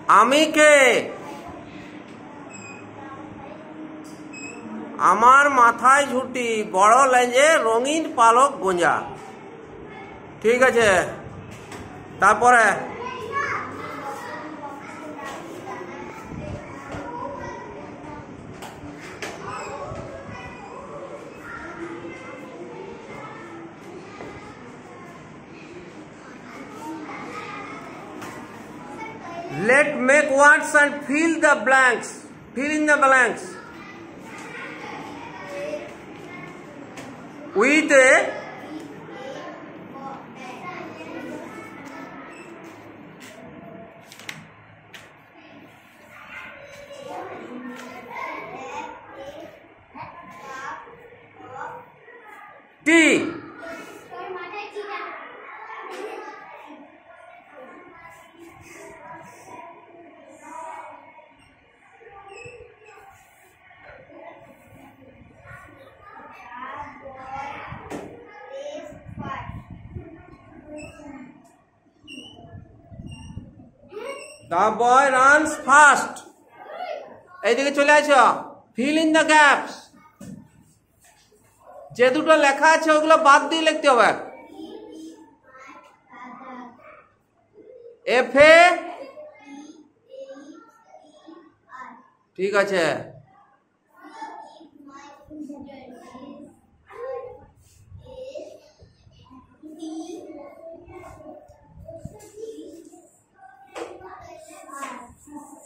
আমি কে? আমার মাথায় ঝুঁটি, বড় লেজে রঙিন পালক গোঁজা। ঠিক আছে, তারপরে let make words and fill the blanks. Fill in the blanks with a T. The boy runs fast. এইদিকে চলে আসো। Fill in the gaps. যে দুটো লেখা আছে ওগুলো বাদ দিয়ে লিখতে হবে। এফ এ, ঠিক আছে,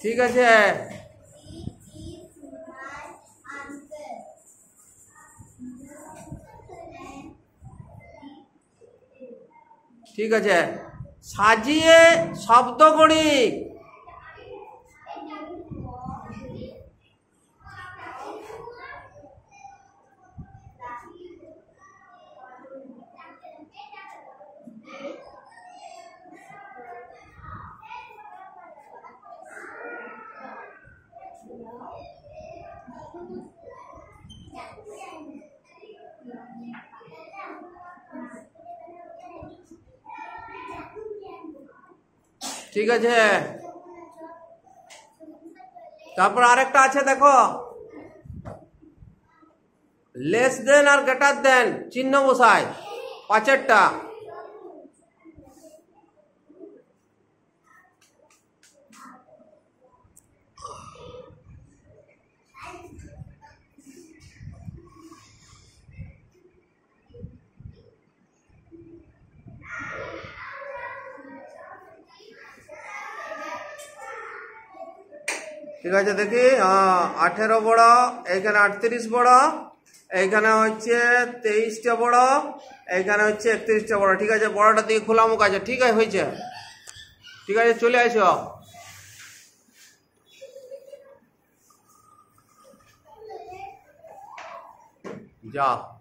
ঠিক আছে, ঠিক আছে। সাজিয়ে শব্দ গড়ি। ঠিক আছে, তারপর আরেকটা আছে দেখো, লেস দেন আর গ্রেটার দেন চিহ্ন বসায় পাঁচেরটা। ঠিক আছে, দেখি 18 বড়, এইখানে 38 বড়, এইখানে হচ্ছে 23টা বড়, এইখানে হচ্ছে 31টা বড়। ঠিক আছে, বড়টা দিকে খোলা মুখ আছে। ঠিক আছে, হয়েছে। ঠিক আছে, চলে আসো। যা।